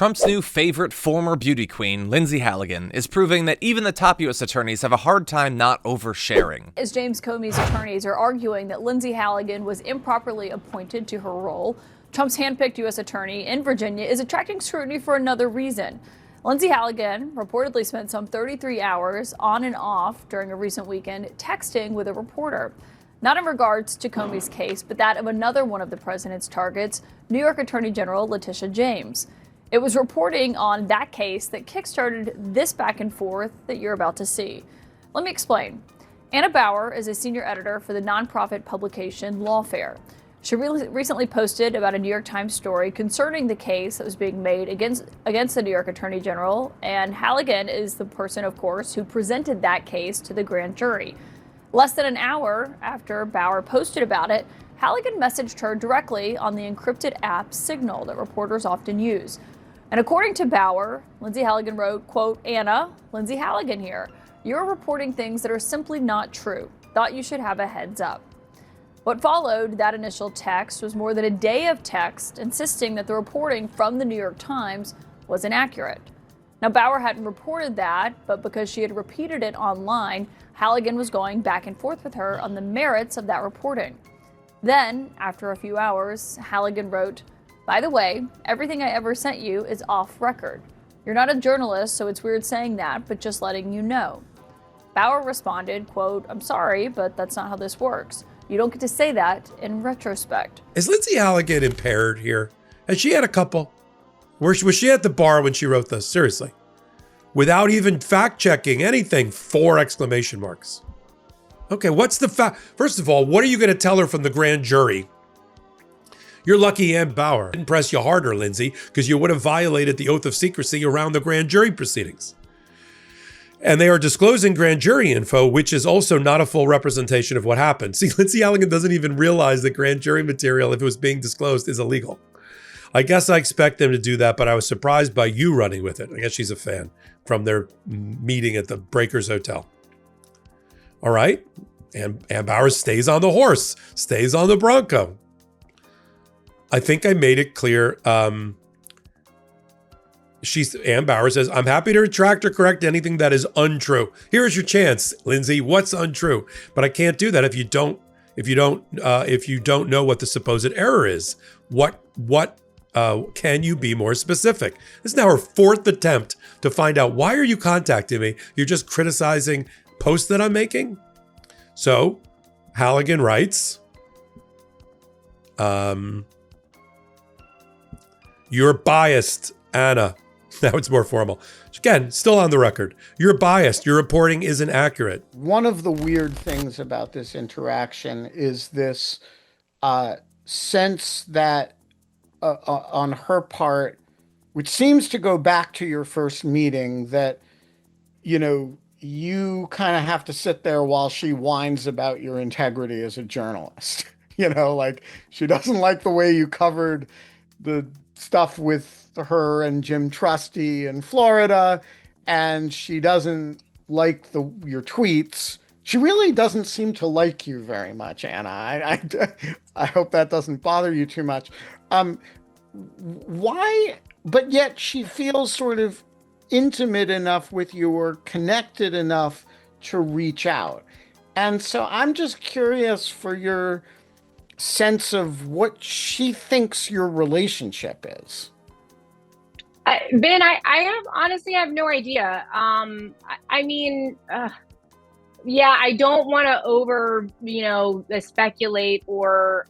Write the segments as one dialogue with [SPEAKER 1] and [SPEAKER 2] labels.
[SPEAKER 1] Trump's new favorite former beauty queen, Lindsey Halligan, is proving that even the top U.S. attorneys have a hard time not oversharing.
[SPEAKER 2] As James Comey's attorneys are arguing that Lindsey Halligan was improperly appointed to her role, Trump's handpicked U.S. attorney in Virginia is attracting scrutiny for another reason. Lindsey Halligan reportedly spent some 33 hours on and off during a recent weekend texting with a reporter. Not in regards to Comey's case, but that of another one of the president's targets, New York Attorney General Letitia James. It was reporting on that case that kickstarted this back and forth that you're about to see. Let me explain. Anna Bower is a senior editor for the nonprofit publication Lawfare. She recently posted about a New York Times story concerning the case that was being made against the New York Attorney General, and Halligan is the person, of course, who presented that case to the grand jury. Less than an hour after Bower posted about it, Halligan messaged her directly on the encrypted app Signal that reporters often use. And according to Bower, Lindsey Halligan wrote, quote, "Anna, Lindsey Halligan here. You're reporting things that are simply not true. Thought you should have a heads up." What followed that initial text was more than a day of text insisting that the reporting from the New York Times was inaccurate. Now, Bower hadn't reported that, but because she had repeated it online, Halligan was going back and forth with her on the merits of that reporting. Then, after a few hours, Halligan wrote, "By the way, everything I ever sent you is off record. You're not a journalist, so it's weird saying that, but just letting you know." Bower responded, quote, "I'm sorry, but that's not how this works. You don't get to say that in retrospect."
[SPEAKER 3] Is Lindsey Halligan impaired here? Has she had a couple? Was she at the bar when she wrote this? Seriously. Without even fact-checking anything, 4 exclamation marks. Okay, what's the fact? First of all, what are you going to tell her from the grand jury? You're lucky Ann Bower didn't press you harder, Lindsey, because you would have violated the oath of secrecy around the grand jury proceedings. And they are disclosing grand jury info, which is also not a full representation of what happened. See, Lindsey Halligan doesn't even realize that grand jury material, if it was being disclosed, is illegal. I guess I expect them to do that, but I was surprised by you running with it. I guess she's a fan from their meeting at the Breakers Hotel. All right. And Ann Bower stays on the horse, stays on the Bronco. I think I made it clear. Ann Bower says, "I'm happy to retract or correct anything that is untrue." Here's your chance, Lindsey. What's untrue? But I can't do that if you don't know what the supposed error is. What can you be more specific? This is now her 4th attempt to find out, why are you contacting me? You're just criticizing posts that I'm making? So Halligan writes, "You're biased, Anna." Now it's more formal. Again, still on the record. "You're biased. Your reporting isn't accurate."
[SPEAKER 4] One of the weird things about this interaction is this sense that on her part, which seems to go back to your first meeting, that, you kind of have to sit there while she whines about your integrity as a journalist. Like, she doesn't like the way you covered the stuff with her and Jim Trusty in Florida, and she doesn't like your tweets. She really doesn't seem to like you very much, Anna. I hope that doesn't bother you too much. Why? But yet she feels sort of intimate enough with you or connected enough to reach out. And so I'm just curious for your sense of what she thinks your relationship is.
[SPEAKER 5] Ben, I honestly have no idea. Yeah, I don't want to over, speculate or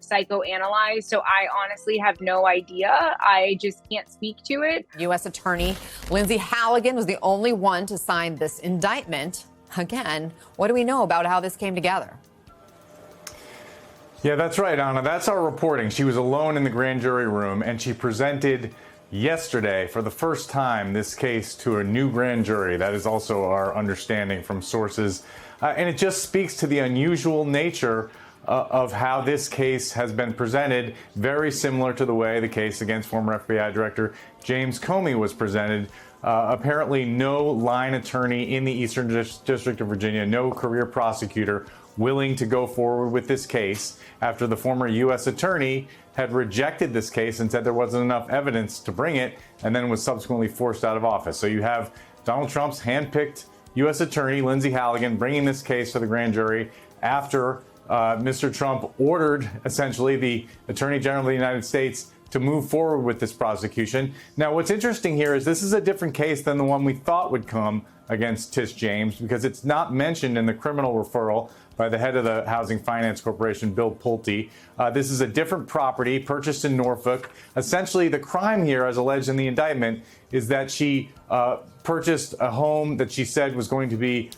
[SPEAKER 5] psychoanalyze. So I honestly have no idea. I just can't speak to it.
[SPEAKER 6] U.S. Attorney Lindsey Halligan was the only one to sign this indictment. Again, what do we know about how this came together?
[SPEAKER 7] Yeah, that's right, Anna. That's our reporting. She was alone in the grand jury room, and she presented yesterday, for the first time, this case to a new grand jury. That is also our understanding from sources. And it just speaks to the unusual nature of how this case has been presented, very similar to the way the case against former FBI Director James Comey was presented. Apparently no line attorney in the Eastern District of Virginia, no career prosecutor willing to go forward with this case after the former U.S. attorney had rejected this case and said there wasn't enough evidence to bring it, and then was subsequently forced out of office. So you have Donald Trump's handpicked U.S. attorney, Lindsey Halligan, bringing this case to the grand jury after Mr. Trump ordered, essentially, the Attorney General of the United States to move forward with this prosecution. Now, what's interesting here is this is a different case than the one we thought would come against Tish James, because it's not mentioned in the criminal referral by the head of the Housing Finance Corporation, Bill Pulte. This is a different property purchased in Norfolk. Essentially, the crime here, as alleged in the indictment, is that she purchased a home that she said was going to be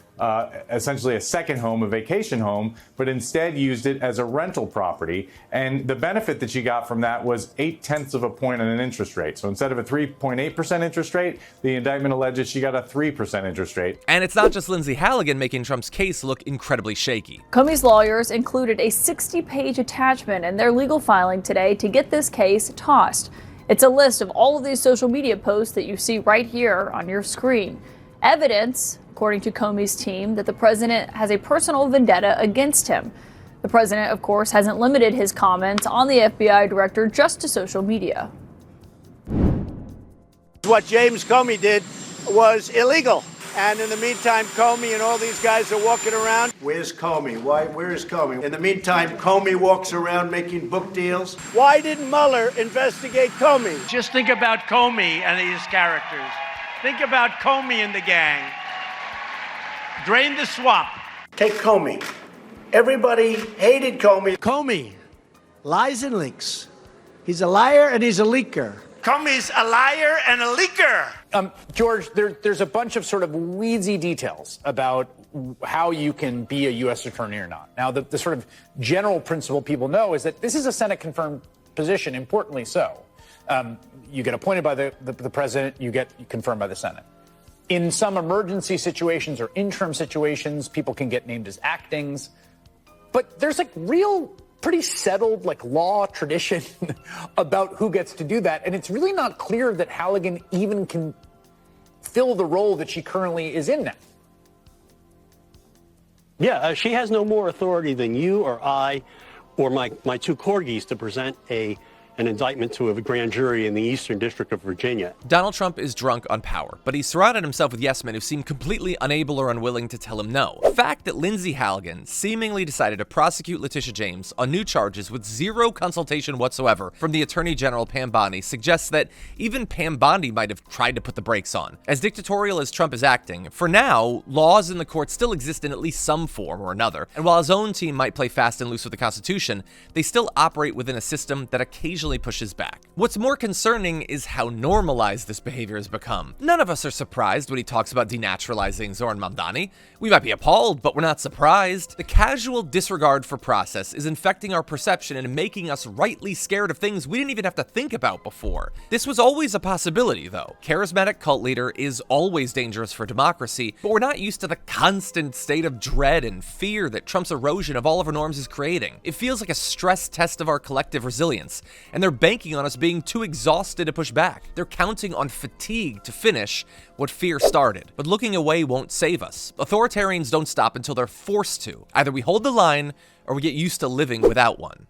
[SPEAKER 7] essentially a second home, a vacation home, but instead used it as a rental property. And the benefit that she got from that was 0.8 of a point on an interest rate. So instead of a 3.8% interest rate, the indictment alleges she got a 3% interest rate.
[SPEAKER 1] And it's not just Lindsey Halligan making Trump's case look incredibly shaky.
[SPEAKER 2] Comey's lawyers included a 60-page attachment in their legal filing today to get this case tossed. It's a list of all of these social media posts that you see right here on your screen. Evidence, according to Comey's team, that the president has a personal vendetta against him. The president, of course, hasn't limited his comments on the FBI director just to social media.
[SPEAKER 8] What James Comey did was illegal. And in the meantime, Comey and all these guys are walking around. Where's Comey? Where is Comey? In the meantime, Comey walks around making book deals. Why didn't Mueller investigate Comey?
[SPEAKER 9] Just think about Comey and these characters. Think about Comey and the gang. Drain the swamp.
[SPEAKER 8] Take Comey. Everybody hated Comey.
[SPEAKER 10] Comey lies and leaks. He's a liar and he's a leaker.
[SPEAKER 9] Comey's a liar and a leaker.
[SPEAKER 11] George, there's a bunch of sort of weedsy details about how you can be a U.S. attorney or not. Now, the sort of general principle people know is that this is a Senate-confirmed position, importantly so. You get appointed by the president, you get confirmed by the Senate. In some emergency situations or interim situations, people can get named as actings. But there's like real, pretty settled like law tradition about who gets to do that. And it's really not clear that Halligan even can fill the role that she currently is in now.
[SPEAKER 12] Yeah, she has no more authority than you or I or my two corgis to present an indictment to a grand jury in the Eastern District of Virginia.
[SPEAKER 1] Donald Trump is drunk on power, but he's surrounded himself with yes men who seem completely unable or unwilling to tell him no. The fact that Lindsey Halligan seemingly decided to prosecute Letitia James on new charges with zero consultation whatsoever from the Attorney General Pam Bondi suggests that even Pam Bondi might have tried to put the brakes on. As dictatorial as Trump is acting, for now, laws in the court still exist in at least some form or another, and while his own team might play fast and loose with the Constitution, they still operate within a system that occasionally pushes back. What's more concerning is how normalized this behavior has become. None of us are surprised when he talks about denaturalizing Zoran Mamdani. We might be appalled, but we're not surprised. The casual disregard for process is infecting our perception and making us rightly scared of things we didn't even have to think about before. This was always a possibility, though. Charismatic cult leader is always dangerous for democracy, but we're not used to the constant state of dread and fear that Trump's erosion of all of our norms is creating. It feels like a stress test of our collective resilience, and they're banking on us being too exhausted to push back. They're counting on fatigue to finish what fear started. But looking away won't save us. Authoritarians don't stop until they're forced to. Either we hold the line, or we get used to living without one.